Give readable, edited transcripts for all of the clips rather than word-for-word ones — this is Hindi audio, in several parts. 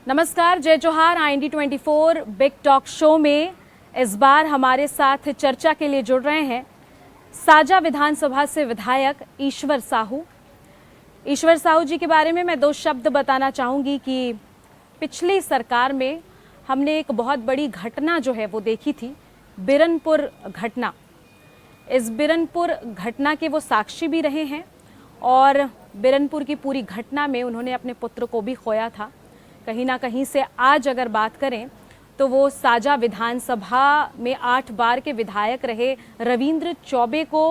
नमस्कार, जय जोहार। IND24 बिग टॉक शो में इस बार हमारे साथ चर्चा के लिए जुड़ रहे हैं साजा विधानसभा से विधायक ईश्वर साहू। ईश्वर साहू जी के बारे में मैं दो शब्द बताना चाहूँगी कि पिछली सरकार में हमने एक बहुत बड़ी घटना जो है वो देखी थी, बिरनपुर घटना। इस बिरनपुर घटना के वो साक्षी भी रहे हैं और बिरनपुर की पूरी घटना में उन्होंने अपने पुत्र को भी खोया था। कहीं ना कहीं से आज अगर बात करें तो वो साजा विधानसभा में 8 बार के विधायक रहे रविंद्र चौबे को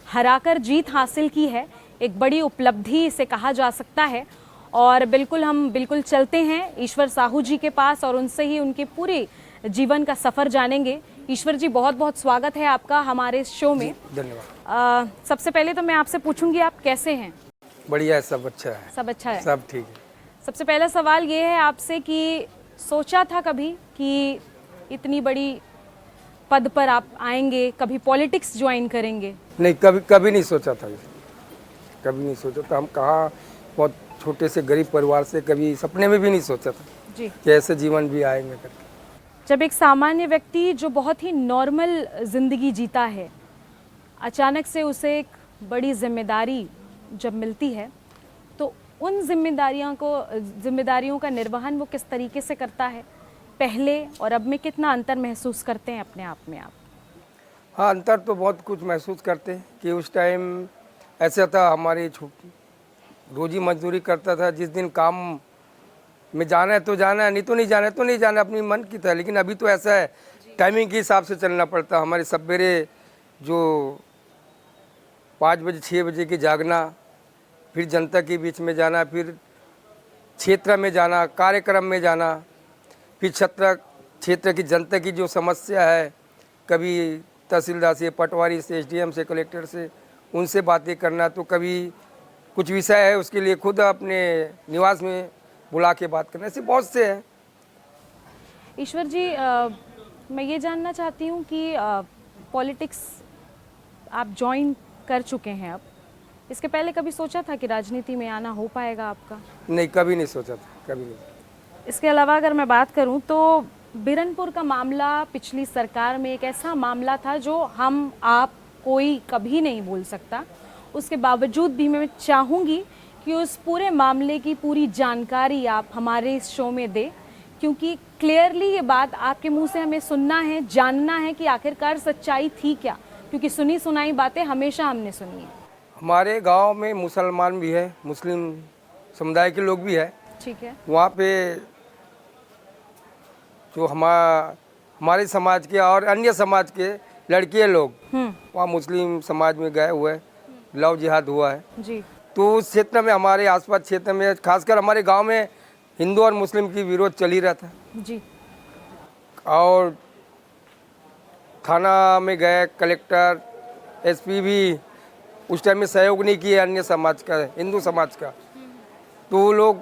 हराकर जीत हासिल की है। एक बड़ी उपलब्धि इसे कहा जा सकता है। और हम बिल्कुल चलते हैं ईश्वर साहू जी के पास और उनसे ही उनके पूरे जीवन का सफ़र जानेंगे। ईश्वर जी, बहुत बहुत स्वागत है आपका हमारे शो में। धन्यवाद। सबसे पहले तो मैं आपसे पूछूंगी, आप कैसे हैं? बढ़िया है, सब अच्छा है। सब अच्छा है, सब ठीक है। सबसे पहला सवाल ये है आपसे कि सोचा था कभी कि इतनी बड़ी पद पर आप आएंगे, कभी पॉलिटिक्स ज्वाइन करेंगे? नहीं, कभी नहीं सोचा था। कभी नहीं सोचा था। हम कहाँ, बहुत छोटे से गरीब परिवार से, कभी सपने में भी नहीं सोचा था जी कि ऐसे जीवन भी आएंगे करके। जब एक सामान्य व्यक्ति जो बहुत ही नॉर्मल जिंदगी जीता है, अचानक से उसे एक बड़ी जिम्मेदारी जब मिलती है तो उन जिम्मेदारियों का निर्वहन वो किस तरीके से करता है पहले और अब में, कितना अंतर महसूस करते हैं अपने आप में आप? हाँ, अंतर तो बहुत कुछ महसूस करते हैं कि उस टाइम ऐसा था, हमारी रोजी मजदूरी करता था। जिस दिन काम में जाना है तो जाना है, नहीं तो नहीं जाना है तो नहीं जाना, अपनी मन की था। लेकिन अभी तो ऐसा है, टाइमिंग के हिसाब से चलना पड़ता। हमारे सवेरे जो 5 बजे 6 बजे की जागना, फिर जनता के बीच में जाना, फिर क्षेत्र में जाना, कार्यक्रम में जाना, फिर क्षेत्र की जनता की जो समस्या है, कभी तहसीलदार से, पटवारी से, SDM से, कलेक्टर से, उनसे बातें करना। तो कभी कुछ विषय है उसके लिए खुद अपने निवास में बुला के बात करना, ऐसे बहुत से हैं। ईश्वर जी, मैं ये जानना चाहती हूँ कि पॉलिटिक्स आप ज्वाइन कर चुके हैं, अब इसके पहले कभी सोचा था कि राजनीति में आना हो पाएगा आपका? नहीं, कभी नहीं सोचा था, कभी नहीं। इसके अलावा अगर मैं बात करूं तो बिरनपुर का मामला पिछली सरकार में एक ऐसा मामला था जो हम आप कोई कभी नहीं भूल सकता। उसके बावजूद भी मैं चाहूँगी कि उस पूरे मामले की पूरी जानकारी आप हमारे इस शो में दें, क्योंकि क्लियरली ये बात आपके मुंह से हमें सुनना है, जानना है कि आखिरकार सच्चाई थी क्या, क्योंकि सुनी सुनाई बातें हमेशा हमने सुनी है। हमारे गांव में मुसलमान भी है, मुस्लिम समुदाय के लोग भी है। ठीक है। वहाँ पे जो हमारे समाज के और अन्य समाज के लड़के लोग वहाँ मुस्लिम समाज में गए हुए, लव जिहाद हुआ है जी। तो उस क्षेत्र में, हमारे आसपास क्षेत्र में, खासकर हमारे गांव में हिंदू और मुस्लिम की विरोध चल ही रहा था जी। और थाना में गए, कलेक्टर, SP भी उस टाइम में सहयोग नहीं किए अन्य समाज का, हिंदू समाज का। तो वो लोग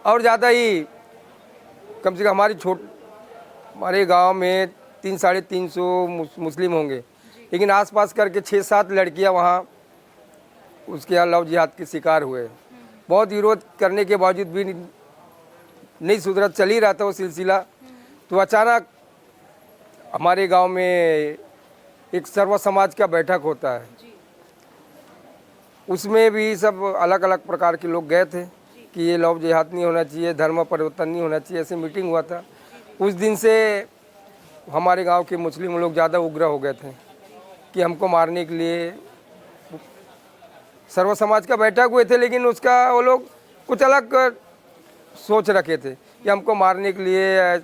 और ज़्यादा ही, कम से कम हमारे गांव में 300-350 मुस्लिम होंगे, लेकिन आसपास करके 6-7 लड़कियां वहाँ उसके यहाँ लव जिहाद के शिकार हुए। बहुत विरोध करने के बावजूद भी नहीं सुधरा, चल ही रहा था वो सिलसिला। तो अचानक हमारे गांव में एक सर्व समाज का बैठक होता है, उसमें भी सब अलग अलग प्रकार के लोग गए थे कि ये लव जिहाद नहीं होना चाहिए, धर्म परिवर्तन नहीं होना चाहिए, ऐसे मीटिंग हुआ था। उस दिन से हमारे गांव के मुस्लिम लोग ज़्यादा उग्र हो गए थे कि हमको मारने के लिए। सर्व समाज का बैठक हुए थे, लेकिन उसका वो लोग कुछ अलग सोच रखे थे कि हमको मारने के लिए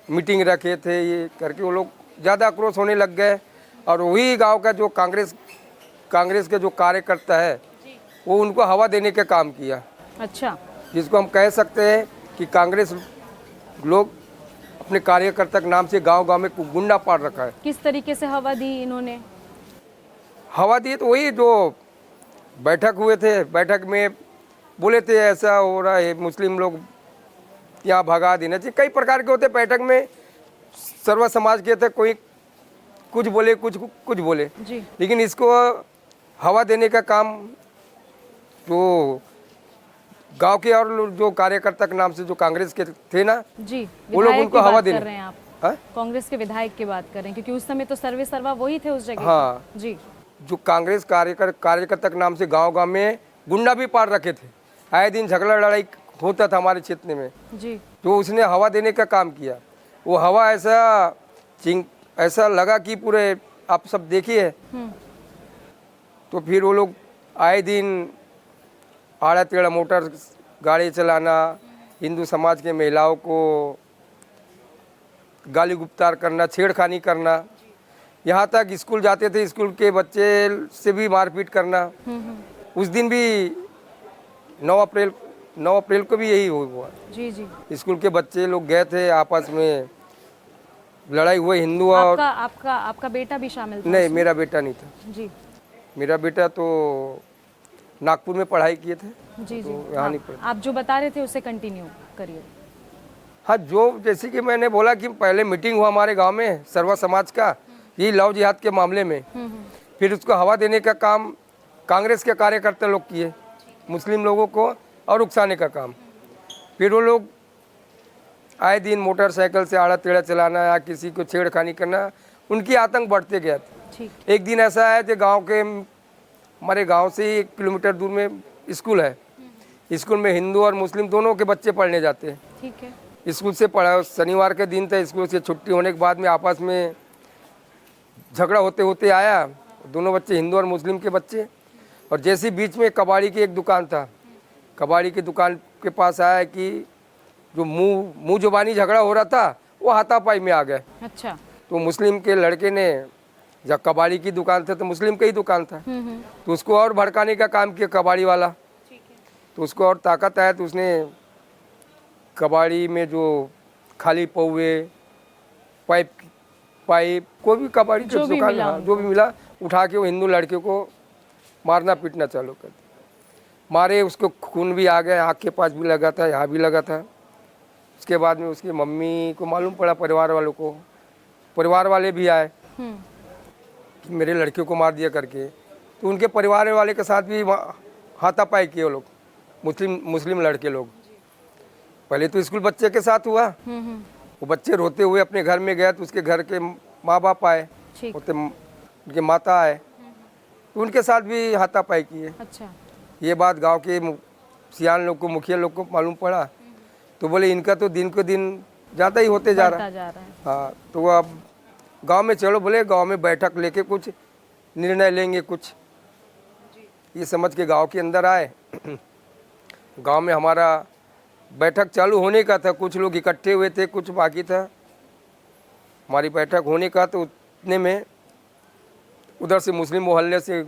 मीटिंग रखे थे। ये करके वो लोग ज़्यादा आक्रोश होने लग गए और वही गांव का जो कांग्रेस के जो कार्यकर्ता है वो उनको हवा देने का काम किया। अच्छा। जिसको हम कह सकते हैं कि कांग्रेस लोग अपने कार्यकर्ता के नाम से गांव-गांव में गुंडा पाल रखा है। किस तरीके से हवा दी इन्होंने? हवा दी तो वही जो बैठक हुए थे, बैठक में बोले थे ऐसा हो रहा है, मुस्लिम लोग यहाँ भगा देना चाहिए। कई प्रकार के होते बैठक में, सर्व समाज के थे, कोई कुछ बोले, कुछ बोले जी। लेकिन इसको हवा देने का काम जो गांव के और जो कार्यकर्ता के नाम से जो कांग्रेस के थे ना, जी, वो लोग विधायक उनको की हवा बात देने। कर रहे हैं आप, हाँ? कांग्रेस के विधायक की बात कर रहे हैं, क्योंकि उस समय तो सर्वे सर्वा वही थे उस जगह हाँ। पे। जी जो कांग्रेस कार्यकर्ता के नाम से गांव-गांव में गुंडा भी पार रखे थे, आए दिन झगड़ा लड़ाई होता था हमारे क्षेत्र में। जी जो उसने हवा देने का काम किया, वो हवा ऐसा लगा कि पूरे आप सब देखिए। तो फिर वो लोग आए दिन आड़ा टेढ़ा मोटर गाड़ी चलाना, हिंदू समाज के महिलाओं को गाली गुप्तार करना, छेड़खानी करना, यहाँ तक स्कूल जाते थे स्कूल के बच्चे से भी मारपीट करना। उस दिन भी 9 अप्रैल को भी यही हुआ। जी जी। स्कूल के बच्चे लोग गए थे, आपस में लड़ाई हुई, हिंदू और आपका बेटा भी शामिल था नहीं, उसमें? मेरा बेटा नहीं था। जी मेरा बेटा तो नागपुर में पढ़ाई किए थे। जी जी। तो यहाँ नहीं पढ़ा। आप जो बता रहे थे उसे कंटिन्यू करिए। हाँ, जो जैसे कि मैंने बोला कि पहले मीटिंग हुआ हमारे गांव में सर्व समाज का, ये लव जिहाद के मामले में। फिर उसको हवा देने का काम कांग्रेस के कार्यकर्ता लोग किए, मुस्लिम लोगों को और उकसाने का काम। फिर वो लोग आए दिन मोटरसाइकिल से आड़ा टेढ़ा चलाना या किसी को छेड़खानी करना, उनकी आतंक बढ़ते गया था। ठीक। एक दिन ऐसा है कि हमारे गांव से 1 किलोमीटर दूर में स्कूल है। स्कूल में हिंदू और मुस्लिम दोनों के बच्चे पढ़ने जाते हैं। ठीक है। स्कूल से पढ़ा, शनिवार के दिन था, स्कूल से छुट्टी होने के बाद में आपस में झगड़ा होते होते आया, दोनों बच्चे हिंदू और मुस्लिम के बच्चे। और जैसे बीच में कबाड़ी की एक दुकान था, कबाड़ी की दुकान के पास आया कि जो मुंह जुबानी झगड़ा हो रहा था वो हाथापाई में आ गए। अच्छा। तो मुस्लिम के लड़के ने, जब कबाड़ी की दुकान था तो मुस्लिम का ही दुकान था, तो उसको और भड़काने का काम किया कबाड़ी वाला। तो उसको और ताकत आया तो उसने कबाड़ी में जो खाली पौवे, पाइप कोई भी कबाड़ी की दुकान, जो भी मिला, उठा के वो हिंदू लड़के को मारना पीटना चालू कर दिया। मारे, उसको खून भी आ गया, आँख के पास भी लगा था, यहाँ भी लगा था। उसके बाद में उसकी मम्मी को मालूम पड़ा, परिवार वालों को, परिवार वाले भी आए कि मेरे लड़के को मार दिया करके। तो उनके परिवार वाले के साथ भी हाथापाई किए वो लोग, मुस्लिम लड़के लोग। पहले तो स्कूल बच्चे के साथ हुआ, वो बच्चे रोते हुए अपने घर में गए तो उसके घर के माँ बाप आए, उनके माता आए, तो उनके साथ भी हाथापाई किए। अच्छा। ये बात गांव के सियान लोग को, मुखिया लोग को मालूम पड़ा, तो बोले इनका तो दिन को दिन ज़्यादा ही होते जा रहा है। हाँ, तो वो अब गांव में चलो, बोले गांव में बैठक लेके कुछ निर्णय लेंगे कुछ, ये समझ के गांव के अंदर आए। गांव में हमारा बैठक चालू होने का था, कुछ लोग इकट्ठे हुए थे, कुछ बाकी था। हमारी बैठक होने का, तो उतने में उधर से मुस्लिम मोहल्ले से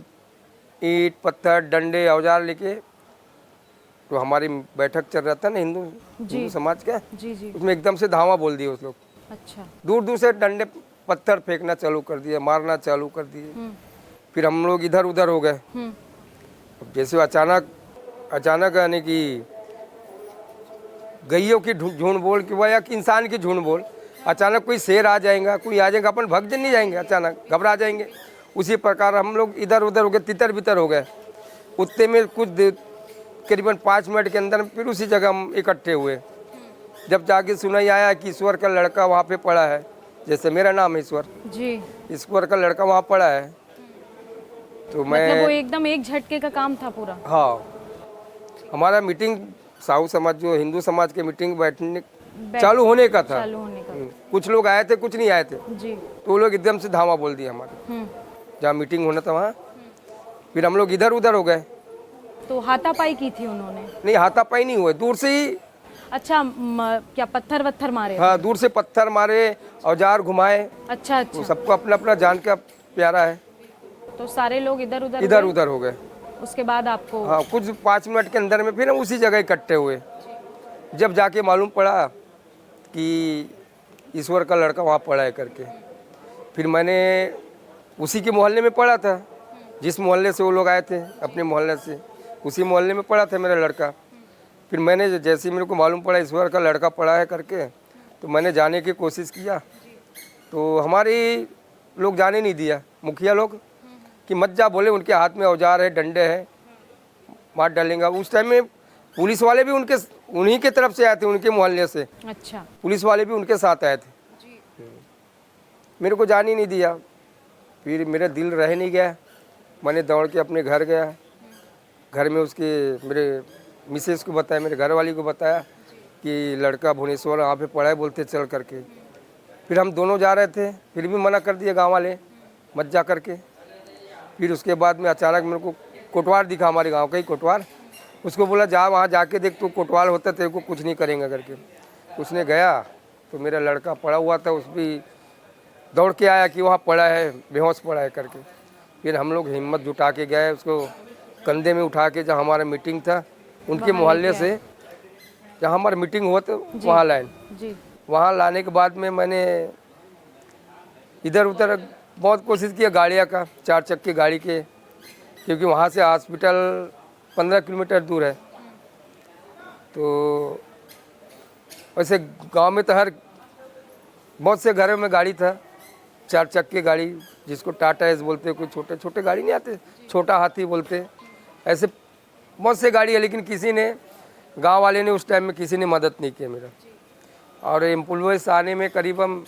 ईंट पत्थर डंडे औजार लेके, तो हमारी बैठक चल रहा था ना हिंदू समाज का, उसमें एकदम से धावा बोल दिए उस लोग। अच्छा। दूर दूर से डंडे पत्थर फेंकना चालू कर दिया, मारना चालू कर दिए। फिर हम लोग इधर उधर हो गए। जैसे अचानक यानी कि गैयों की झुंड बोल कि वह या इंसान की झुंड बोल, अचानक कोई शेर आ जाएगा, कोई आ जाएगा, अपन भग नहीं जाएंगे, अचानक घबरा जाएंगे। उसी प्रकार हम लोग इधर उधर हो गए, तितर बितर हो गए। उतने में कुछ करीबन 5 मिनट के अंदर फिर उसी जगह हम इकट्ठे हुए। जब जाके सुनाई आया कि ईश्वर का लड़का वहाँ पे पड़ा है, जैसे मेरा नाम है ईश्वर जी, ईश्वर का लड़का वहाँ पड़ा है, तो मैं वो एकदम एक झटके का काम था पूरा। हाँ, हमारा मीटिंग साहू समाज, जो हिंदू समाज के मीटिंग बैठने चालू होने का था। कुछ लोग आए थे, कुछ नहीं आए थे जी। तो वो लोग एकदम से धावा बोल दिया हमारे, जहाँ मीटिंग होना था वहाँ। फिर हम लोग इधर उधर हो गए। तो हाथापाई की थी उन्होंने? नहीं, हाथापाई नहीं हुए, दूर से ही। अच्छा, क्या पत्थर वत्थर मारे? हाँ, दूर से पत्थर मारे, औजार घुमाए। अच्छा अच्छा। तो सबको अपना अपना जान का प्यारा है, तो सारे लोग इधर उधर हो गए। उसके बाद आपको? हाँ, कुछ 5 मिनट के अंदर में फिर हम उसी जगह इकट्ठे हुए। जब जाके मालूम पड़ा कि ईश्वर का लड़का वहाँ पड़ा है करके, फिर मैंने उसी के मोहल्ले में पढ़ा था, जिस मोहल्ले से वो लोग आए थे, अपने मोहल्ले से, उसी मोहल्ले में पढ़ा था मेरा लड़का। फिर मैंने जैसे मेरे को मालूम पड़ा ईश्वर का लड़का पड़ा है करके, तो मैंने जाने की कोशिश किया, तो हमारे लोग जाने नहीं दिया, मुखिया लोग, कि मत जा, बोले उनके हाथ में औजार है, डंडे हैं, मार डालेंगे। उस टाइम में पुलिस वाले भी उन्हीं के तरफ से आए थे, उनके मोहल्ले से। अच्छा। पुलिस वाले भी उनके साथ आए थे। मेरे को जान ही नहीं दिया। फिर मेरा दिल रह नहीं गया, मैंने दौड़ के अपने घर गया। घर में उसके मेरे मिसेस को बताया, मेरे घर वाली को बताया कि लड़का भुवनेश्वर वहाँ पे पढ़ा है, बोलते चल करके। फिर हम दोनों जा रहे थे, फिर भी मना कर दिए गांव वाले, मत जा करके। फिर उसके बाद में अचानक मेरे को कोटवार दिखा, हमारे गांव का ही कोटवार। उसको बोला जा वहाँ जाके देख, तू कोटवाल होता तेरे को कुछ नहीं करेंगे करके। उसने गया तो मेरा लड़का पड़ा हुआ था, उस भी दौड़ के आया कि वहाँ पड़ा है, बेहोश पड़ा है करके। फिर हम लोग हिम्मत जुटा के गए, उसको कंधे में उठा के, जहाँ हमारा मीटिंग था उनके मोहल्ले से, जहाँ हमारा मीटिंग हुआ तो वहाँ लाए। वहाँ लाने के बाद में मैंने इधर उधर बहुत कोशिश किया, गाड़ियाँ का, 4 चक्के गाड़ी के, क्योंकि वहाँ से हॉस्पिटल 15 किलोमीटर दूर है। तो वैसे गांव में तो बहुत से घरों में गाड़ी था, 4 चक्के गाड़ी, जिसको टाटा एस बोलते, कोई छोटे छोटे गाड़ी नहीं आते, छोटा हाथी बोलते, ऐसे बहुत से गाड़ी है। लेकिन किसी ने, गांव वाले ने उस टाइम में किसी ने मदद नहीं किया मेरा। और एम्बुलेंस आने में करीबन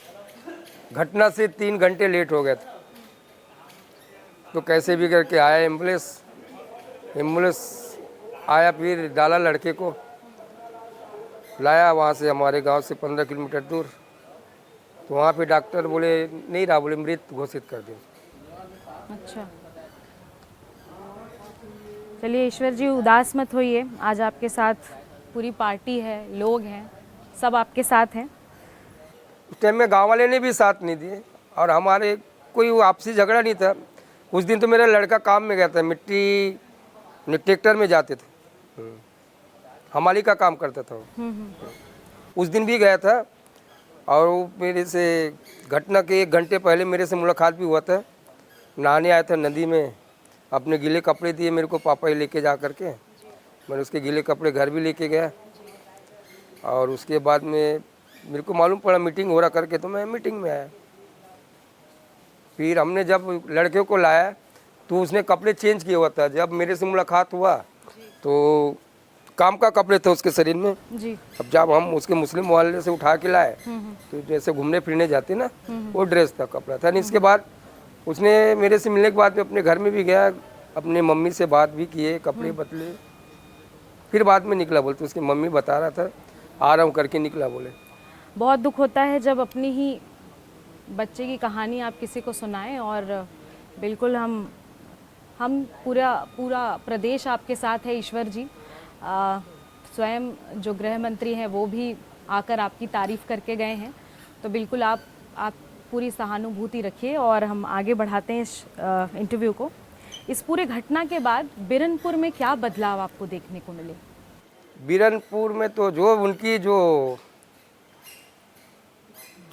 घटना से 3 घंटे लेट हो गया था। तो कैसे भी करके आया एम्बुलेंस आया, फिर डाला लड़के को, लाया वहाँ से, हमारे गांव से 15 किलोमीटर दूर। तो वहाँ पे डॉक्टर बोले नहीं रहा, बोले मृत घोषित कर दिया। अच्छा, चलिए ईश्वर जी उदास मत होइए, आज आपके साथ पूरी पार्टी है, लोग हैं, सब आपके साथ हैं। उस टाइम में गांव वाले ने भी साथ नहीं दिए, और हमारे कोई आपसी झगड़ा नहीं था। उस दिन तो मेरा लड़का काम में गया था, मिट्टी ट्रैक्टर में जाते थे, हमाली का काम करता था। उस दिन भी गया था, और वो मेरे से घटना के 1 घंटे पहले मेरे से मुलाकात भी हुआ था। नहाने आया था नदी में, अपने गीले कपड़े दिए मेरे को पापा ही लेके जा करके। मैंने उसके गीले कपड़े घर भी लेके गया, और उसके बाद में मेरे को मालूम पड़ा मीटिंग हो रहा करके, तो मैं मीटिंग में आया। फिर हमने जब लड़के को लाया तो उसने कपड़े चेंज किया हुआ था। जब मेरे से मुलाकात हुआ तो काम का कपड़े थे उसके शरीर में जी। अब जब हम उसके मुस्लिम मोहल्ले से उठा के लाए तो जैसे घूमने फिरने जाते ना, वो ड्रेस था, कपड़ा था नहीं। इसके बाद उसने मेरे से मिलने के बाद में अपने घर में भी गया, अपने मम्मी से बात भी किए, कपड़े बदले, फिर बाद में निकला। बोलते उसकी मम्मी बता रहा था, आ रहा हूँ करके निकला। बोले बहुत दुख होता है जब अपनी ही बच्चे की कहानी आप किसी को सुनाएं, और बिल्कुल हम पूरा प्रदेश आपके साथ है ईश्वर जी। स्वयं जो गृह मंत्री हैं वो भी आकर आपकी तारीफ़ करके गए हैं, तो बिल्कुल आप पूरी सहानुभूति रखिए। और हम आगे बढ़ाते हैं इस इंटरव्यू को। इस पूरे घटना के बाद बिरनपुर में क्या बदलाव आपको देखने को मिले? बिरनपुर में तो जो उनकी जो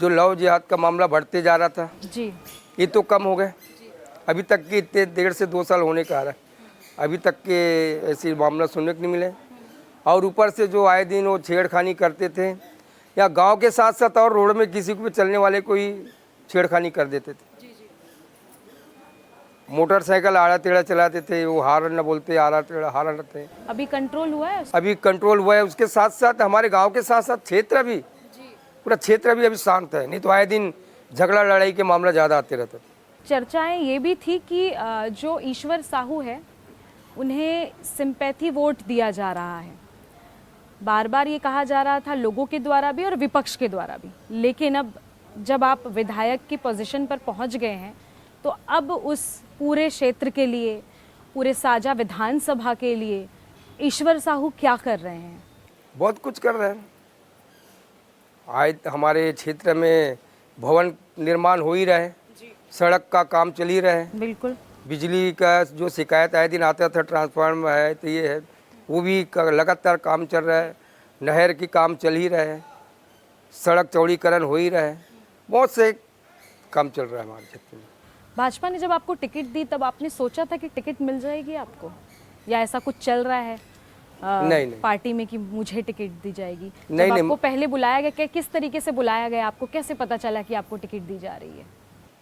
लव जिहाद का मामला बढ़ते जा रहा था जी, ये तो कम हो गए। अभी तक के इतने 1.5 से 2 साल होने का आ रहा है, अभी तक के ऐसे मामला सुनने को नहीं मिले। और ऊपर से जो आए दिन वो छेड़खानी करते थे, या गांव के साथ साथ और रोड में किसी को भी चलने वाले को ही छेड़खानी कर देते थे। मोटरसाइकिल आड़ा टेढ़ा चलाते थे, वो हारन न बोलते, आड़ा टेढ़ा हारन थे। अभी कंट्रोल हुआ है? अभी कंट्रोल हुआ है। उसके साथ साथ हमारे गांव के साथ साथ क्षेत्र भी, पूरा क्षेत्र भी अभी शांत है, नहीं तो आए दिन झगड़ा लड़ाई के मामला ज़्यादा आते रहते। चर्चाएं ये भी थी कि जो ईश्वर साहू है उन्हें सिंपैथी वोट दिया जा रहा है, बार बार ये कहा जा रहा था लोगों के द्वारा भी और विपक्ष के द्वारा भी। लेकिन अब जब आप विधायक की पोजीशन पर पहुंच गए हैं तो अब उस पूरे क्षेत्र के लिए, पूरे साजा विधानसभा के लिए ईश्वर साहू क्या कर रहे हैं? बहुत कुछ कर रहे हैं। आज हमारे क्षेत्र में भवन निर्माण हो ही रहे, सड़क का काम चल ही रहे, बिल्कुल। बिजली का जो शिकायत आए दिन आता था, ट्रांसफार्मर है तो ये है, वो भी लगातार काम चल रहा है। नहर की काम चल ही रहे, सड़क चौड़ीकरण हो ही रहे, बहुत से काम चल रहा है हमारे क्षेत्र में। भाजपा ने जब आपको टिकट दी तब आपने सोचा था कि टिकट मिल जाएगी आपको, या ऐसा कुछ चल रहा है नहीं पार्टी में कि मुझे टिकट दी जाएगी? नहीं, जब आपको पहले बुलाया गया, किस तरीके से बुलाया गया, आपको कैसे पता चला कि आपको टिकट दी जा रही है?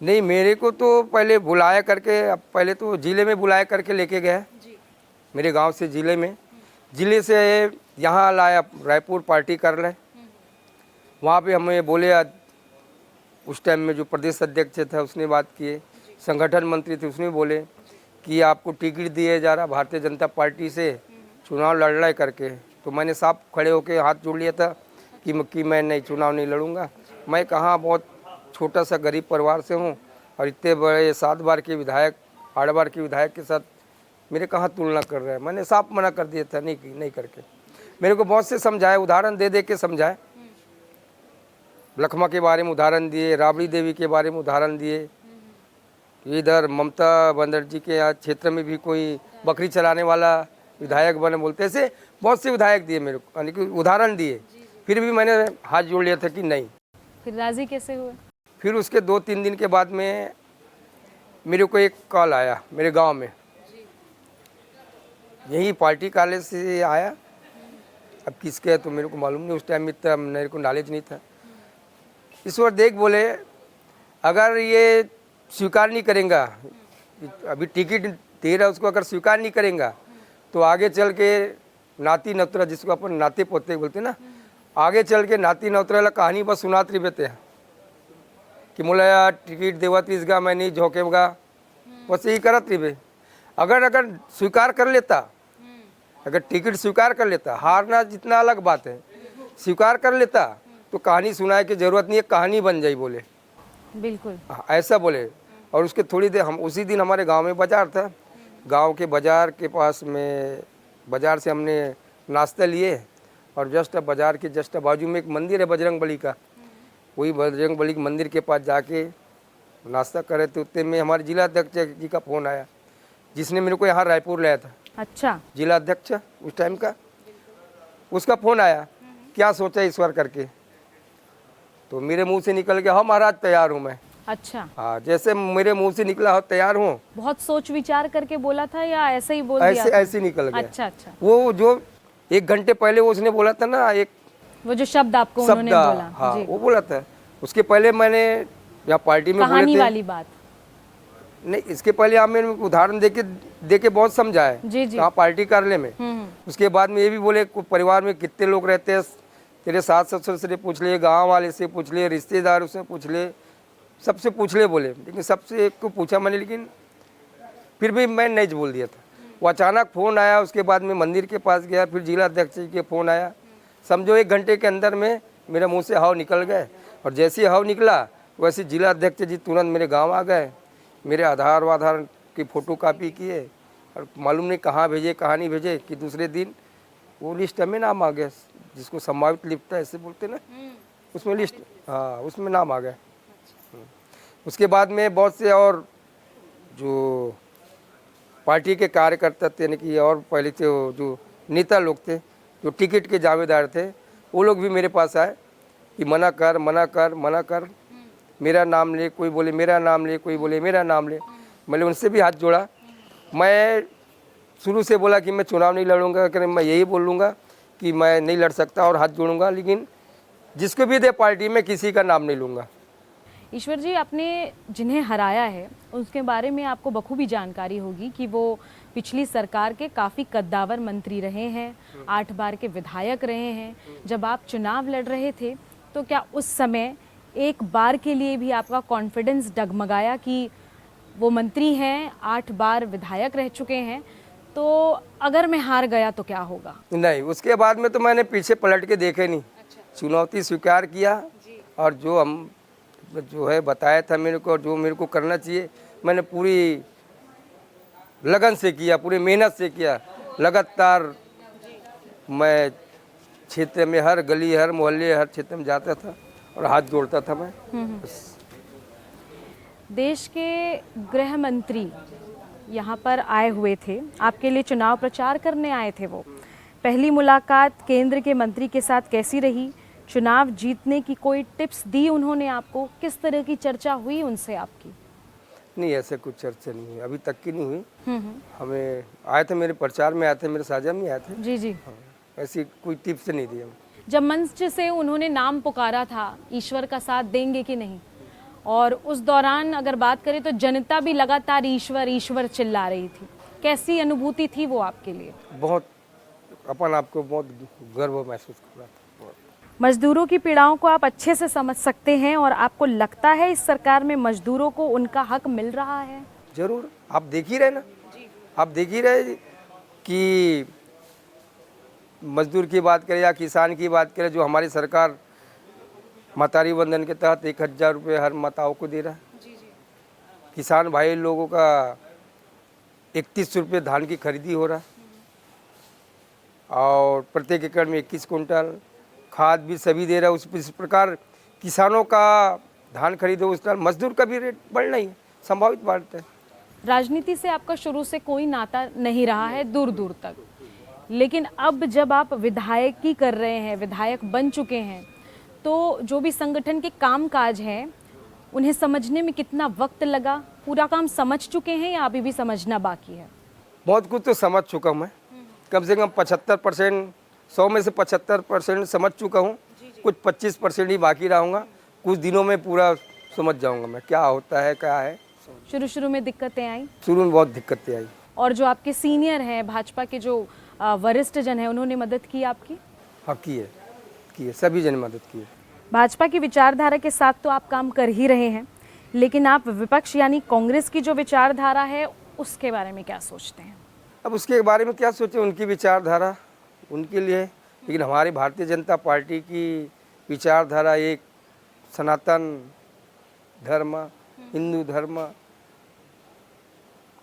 नहीं, मेरे को तो पहले बुलाया करके, पहले तो जिले में बुलाया करके लेके गया, मेरे गांव से जिले में जिले से यहाँ लाया रायपुर पार्टी कार्यालय। वहाँ पे हमें बोले, उस टाइम में जो प्रदेश अध्यक्ष था उसने बात किए, संगठन मंत्री थे उसने बोले कि आपको टिकट दिया जा रहा भारतीय जनता पार्टी से, चुनाव लड़ रहा है करके। तो मैंने साफ खड़े होकर हाथ जोड़ लिया था कि मैं नहीं, चुनाव नहीं लड़ूंगा। मैं कहाँ, बहुत छोटा सा गरीब परिवार से हूँ और इतने बड़े 7 बार के विधायक, 8 बार के विधायक के साथ मेरे कहाँ तुलना कर रहे हैं। मैंने साफ मना कर दिया था, नहीं करके। मेरे को बहुत से समझाए, उदाहरण दे के समझाए। लखमा के बारे में उदाहरण दिए, राबड़ी देवी के बारे में उदाहरण दिए। इधर ममता बनर्जी के यहाँ क्षेत्र में भी कोई बकरी चलाने वाला विधायक बने बोलते, ऐसे बहुत से विधायक दिए मेरे को, यानी कि उदाहरण दिए। फिर भी मैंने हाथ जोड़ लिया था कि नहीं। फिर राजी कैसे हुए? फिर उसके 2-3 दिन के बाद में मेरे को एक कॉल आया मेरे गांव में, यही पार्टी कार्यालय से आया। अब किसके है तो मेरे को मालूम नहीं, उस टाइम में इतना मेरे को नॉलेज नहीं था। ईश्वर देख बोले, अगर ये स्वीकार नहीं करेगा, अभी टिकट दे रहा उसको, अगर स्वीकार नहीं करेगा तो आगे चल के नाती नौतरा, जिसको अपन नाते पोते बोलते ना, आगे चल के नाती नौतरा कहानी बस सुनात रही बेते कि मोला टिकट देवत इसगा, मैं नहीं झोंकेगा, बस यही करत रही। अगर स्वीकार कर लेता, अगर टिकट स्वीकार कर लेता, हारना जितना अलग बात है, स्वीकार कर लेता तो कहानी सुनाए की जरूरत नहीं है, कहानी बन जाई बोले। बिल्कुल ऐसा बोले। और उसके थोड़ी देर हम उसी दिन हमारे गांव में बाजार था, गांव के बाजार के पास में, बाजार से हमने नाश्ता लिए और जस्ट बाजार के जस्ट बाजू में एक मंदिर है बजरंग बली का, वही बजरंग बली के मंदिर के पास जाके नाश्ता कर रहे थे। उतने में हमारे जिला अध्यक्ष जी का फ़ोन आया, जिसने मेरे को यहाँ रायपुर लाया था। अच्छा, जिला अध्यक्ष उस टाइम का, उसका फ़ोन आया, क्या सोचा ईश्वर करके। तो मेरे मुंह से निकल गया, हाँ महाराज तैयार हूँ मैं। अच्छा, हाँ, जैसे मेरे मुंह से निकला, हाँ तैयार हूँ। बहुत सोच विचार करके बोला था या ऐसे ही बोल दिया? ऐसे निकल गया। अच्छा अच्छा। वो जो 1 घंटे पहले वो उसने बोला था ना, एक वो जो शब्द आपको उन्होंने बोला, हाँ वो बोला था। उसके पहले मैंने यहाँ पार्टी में कहानी वाली बात नहीं, इसके पहले आप मेरे उदाहरण दे के बहुत समझाए जी जी, यहाँ पार्टी कार्यालय में। उसके बाद में ये भी बोले परिवार में कितने लोग रहते हैं, तेरे सास ससुर से पूछ ले, गाँव वाले से पूछ ले, रिश्तेदारों से पूछ ले, सबसे पूछ ले बोले। लेकिन सबसे एक को पूछा मैंने, लेकिन फिर भी मैं नहीं बोल दिया था। वो अचानक फ़ोन आया, उसके बाद में मंदिर के पास गया, फिर जिला अध्यक्ष जी के फ़ोन आया। समझो 1 घंटे के अंदर में मेरे मुंह से हाव निकल गए। और जैसे ही हाव निकला वैसे जिला अध्यक्ष जी तुरंत मेरे गांव आ गए, मेरे आधार की फ़ोटो कापी किए और मालूम नहीं कहाँ भेजे कहाँ नहीं भेजे कि दूसरे दिन वो लिस्ट में नाम आ गया, जिसको संभावित लिस्ट है ऐसे बोलते ना, उसमें लिस्ट, हाँ उसमें नाम आ गया। उसके बाद में बहुत से और जो पार्टी के कार्यकर्ता थे, यानी कि और पहले से जो नेता लोग थे, जो टिकट के दावेदार थे, वो लोग भी मेरे पास आए कि मना कर मना कर मना कर, मेरा नाम ले, कोई बोले मेरा नाम ले, कोई बोले मेरा नाम ले। मैंने उनसे भी हाथ जोड़ा। मैं शुरू से बोला कि मैं चुनाव नहीं लड़ूंगा, कि मैं यही बोलूँगा कि मैं नहीं लड़ सकता और हाथ जोड़ूंगा, लेकिन जिसको भी दे पार्टी में किसी का नाम नहीं लूँगा। ईश्वर जी, आपने जिन्हें हराया है उसके बारे में आपको बखूबी जानकारी होगी कि वो पिछली सरकार के काफ़ी कद्दावर मंत्री रहे हैं, 8 बार के विधायक रहे हैं। जब आप चुनाव लड़ रहे थे तो क्या उस समय एक बार के लिए भी आपका कॉन्फिडेंस डगमगाया कि वो मंत्री हैं, 8 बार विधायक रह चुके हैं, तो अगर मैं हार गया तो क्या होगा? नहीं, उसके बाद में तो मैंने पीछे पलट के देखे नहीं। चुनौती स्वीकार किया और जो है बताया था मेरे को, जो मेरे को करना चाहिए मैंने पूरी लगन से किया, पूरी मेहनत से किया। लगातार मैं क्षेत्र में हर गली, हर मोहल्ले, हर क्षेत्र में जाता था और हाथ जोड़ता था मैं। देश के गृह मंत्री यहाँ पर आए हुए थे, आपके लिए चुनाव प्रचार करने आए थे। वो पहली मुलाकात केंद्र के मंत्री के साथ कैसी रही? चुनाव जीतने की कोई टिप्स दी उन्होंने आपको? किस तरह की चर्चा हुई उनसे आपकी? नहीं, ऐसे कुछ चर्चा नहीं हुई, अभी तक की नहीं हुई। हमें आए थे, मेरे प्रचार में आए थे, मेरे साझा में आए थे। जी जी। हाँ, ऐसी कोई टिप्स नहीं दी हमें। जब मंच से उन्होंने नाम पुकारा था, ईश्वर का साथ देंगे कि नहीं, और उस दौरान अगर बात करें तो जनता भी लगातार ईश्वर ईश्वर चिल्ला रही थी, कैसी अनुभूति थी वो आपके लिए? बहुत अपन आपको बहुत गर्व महसूस कर रहा था। मजदूरों की पीड़ाओं को आप अच्छे से समझ सकते हैं और आपको लगता है इस सरकार में मजदूरों को उनका हक मिल रहा है? जरूर, आप देख ही रहे ना, आप देख ही रहे कि मजदूर की बात करें या किसान की बात करें, जो हमारी सरकार मातारी बंधन के तहत 1000 रुपये हर माताओं को दे रहा है। किसान भाई लोगों का 31 रुपये धान की खरीदी हो रहा है और प्रत्येक एकड़ में 21 कुंटल खाद भी सभी दे रहा है। इस प्रकार किसानों का धान खरीदो, उस तरह मजदूर का भी रेट बढ़ना ही है, संभावित बात है। राजनीति से आपका शुरू से कोई नाता नहीं रहा है दूर दूर तक, लेकिन अब जब आप विधायकी कर रहे हैं, विधायक बन चुके हैं, तो जो भी संगठन के कामकाज हैं उन्हें समझने में कितना वक्त लगा? पूरा काम समझ चुके हैं या अभी भी समझना बाकी है? बहुत कुछ तो समझ चुका हूँ मैं, कम से कम 75%, 100 में से 75% समझ चुका हूँ। कुछ 25% ही बाकी रहूँगा। कुछ दिनों में पूरा समझ जाऊँगा मैं क्या होता है, क्या है। शुरू में दिक्कतें आई? शुरू में बहुत दिक्कतें आई। और जो आपके सीनियर हैं, भाजपा के जो वरिष्ठ जन हैं, उन्होंने मदद की आपकी? हाँ, की है, सभी जन मदद की है। भाजपा की विचारधारा के साथ तो आप काम कर ही रहे हैं, लेकिन आप विपक्ष यानी कांग्रेस की जो विचारधारा है उसके बारे में क्या सोचते हैं? अब उसके बारे में क्या सोचें, उनकी विचारधारा उनके लिए, लेकिन हमारी भारतीय जनता पार्टी की विचारधारा एक सनातन धर्म, हिंदू धर्म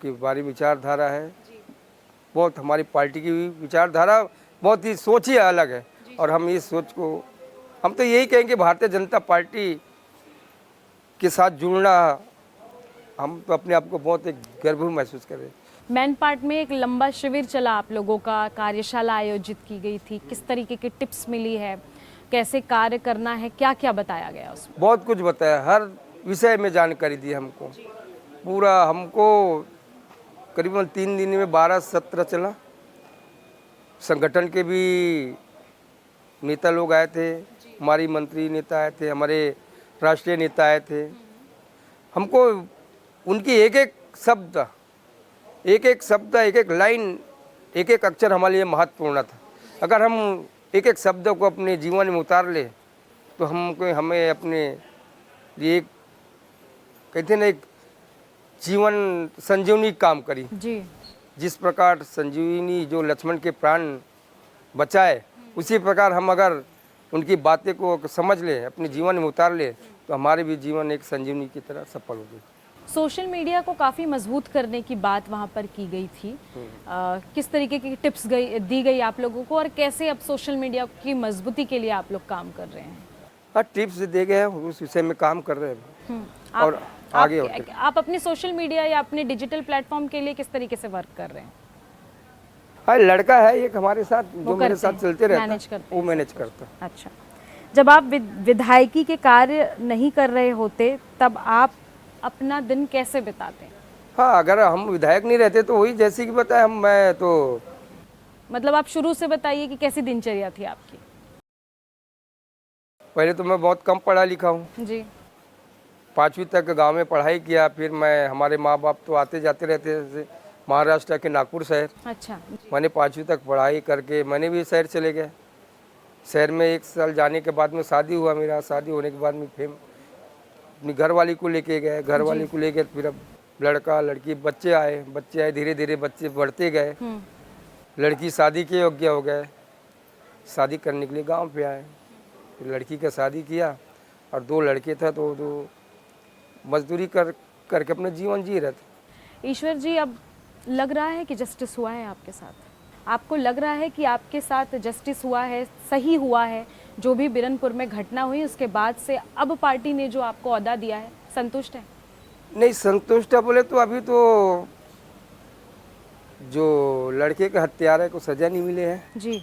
की हमारी विचारधारा है। बहुत हमारी पार्टी की विचारधारा बहुत ही सोच ही अलग है और हम इस सोच को, हम तो यही कहेंगे भारतीय जनता पार्टी के साथ जुड़ना, हम तो अपने आप को बहुत एक गर्व महसूस कर रहे हैं। मैनपाट में एक लंबा शिविर चला आप लोगों का, कार्यशाला आयोजित की गई थी, किस तरीके की टिप्स मिली है, कैसे कार्य करना है, क्या क्या बताया गया उसमें? बहुत कुछ बताया, हर विषय में जानकारी दी हमको पूरा। हमको करीबन 3 दिन में 12 सत्र चला। संगठन के भी नेता लोग आए थे, हमारी मंत्री नेता आए थे, हमारे राष्ट्रीय नेता आए थे। हमको उनकी एक एक शब्द, एक एक लाइन, एक एक अक्षर हमारे लिए महत्वपूर्ण था। अगर हम एक एक शब्द को अपने जीवन में उतार ले तो हमें अपने लिए कहते ना, एक जीवन संजीवनी काम करी जी। जिस प्रकार संजीवनी जो लक्ष्मण के प्राण बचाए, उसी प्रकार हम अगर उनकी बातें को समझ ले, अपने जीवन में उतार ले, तो हमारे भी जीवन एक संजीवनी की तरह सफल होगी। सोशल मीडिया को काफ़ी मजबूत करने की बात वहाँ पर की गई थी। किस तरीके की टिप्स दी गई आप लोगों को और कैसे अब सोशल मीडिया की मजबूती के लिए आप लोग काम कर रहे हैं? हाँ, टिप्स दे गए हैं, उस विषय में काम कर रहे हैं और आगे होते। आप अपने सोशल मीडिया या अपने डिजिटल प्लेटफॉर्म के लिए किस तरीके से वर्क कर रहे हैं? हाँ, लड़का है एक हमारे साथ जो मेरे साथ चलते रहता है, वो मैनेज करता है। अच्छा, जब आप विधायकी के कार्य नहीं कर रहे होते तब आप अपना दिन कैसे बिताते हैं? हाँ, अगर हम विधायक नहीं रहते तो वही जैसे कि बताया मैं तो, मतलब आप शुरू से बताइए कि कैसी दिनचर्या थी आपकी? पहले तो मैं बहुत कम पढ़ा लिखा हूँ जी। 5वीं तक गांव में पढ़ाई किया, फिर मैं, हमारे माँ बाप तो आते जाते रहते थे महाराष्ट्र के नागपुर शहर। अच्छा। मैंने 5वीं तक पढ़ाई करके मैंने भी शहर चले गए। शहर में 1 साल जाने के बाद में शादी हुआ मेरा। शादी होने के बाद में फिर अपनी घरवाली को लेके गए, घरवाली को लेकर फिर अब लड़का लड़की बच्चे आए, धीरे धीरे बच्चे बढ़ते गए। लड़की शादी के योग्य हो गए, शादी करने के लिए गांव पे आए। फिर लड़की का शादी किया और 2 लड़के थे, तो 2 मजदूरी करके अपना जीवन जी रहे थे। ईश्वर जी, अब लग रहा है कि जस्टिस हुआ है आपके साथ? आपको लग रहा है कि आपके साथ जस्टिस हुआ है, सही हुआ है? जो भी बिरनपुर में घटना हुई उसके बाद से अब पार्टी ने जो आपको ओहदा दिया है, संतुष्ट है? नहीं, संतुष्ट है बोले तो अभी तो जो लड़के के हत्यारे को सजा नहीं मिले हैं जी,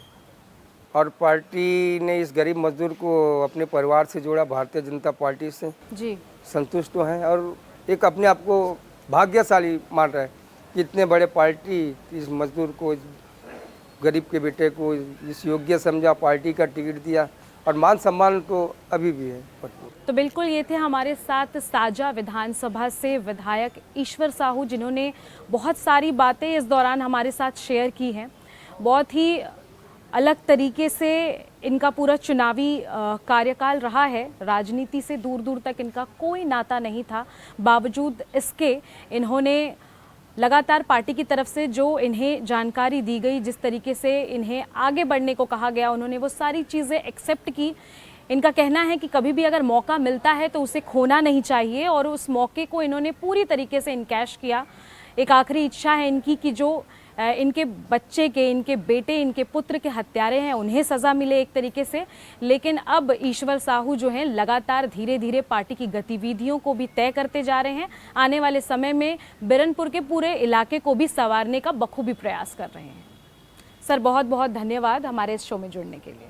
और पार्टी ने इस गरीब मजदूर को अपने परिवार से जोड़ा, भारतीय जनता पार्टी से जी, संतुष्ट तो हैं और एक अपने आप को भाग्यशाली मान रहे हैं कि इतने बड़े पार्टी इस मजदूर को, इस गरीब के बेटे को इस योग्य समझा, पार्टी का टिकट दिया और मान सम्मान तो अभी भी है। तो बिल्कुल ये थे हमारे साथ साजा विधानसभा से विधायक ईश्वर साहू, जिन्होंने बहुत सारी बातें इस दौरान हमारे साथ शेयर की हैं। बहुत ही अलग तरीके से इनका पूरा चुनावी कार्यकाल रहा है। राजनीति से दूर दूर तक इनका कोई नाता नहीं था, बावजूद इसके इन्होंने लगातार पार्टी की तरफ से जो इन्हें जानकारी दी गई, जिस तरीके से इन्हें आगे बढ़ने को कहा गया, उन्होंने वो सारी चीज़ें एक्सेप्ट की। इनका कहना है कि कभी भी अगर मौका मिलता है तो उसे खोना नहीं चाहिए और उस मौके को इन्होंने पूरी तरीके से इनकैश किया। एक आखिरी इच्छा है इनकी कि जो इनके बच्चे के, इनके बेटे, इनके पुत्र के हत्यारे हैं उन्हें सज़ा मिले एक तरीके से। लेकिन अब ईश्वर साहू जो हैं लगातार धीरे धीरे पार्टी की गतिविधियों को भी तय करते जा रहे हैं। आने वाले समय में बिरनपुर के पूरे इलाके को भी संवारने का बखूबी प्रयास कर रहे हैं। सर बहुत बहुत धन्यवाद हमारे इस शो में जुड़ने के लिए।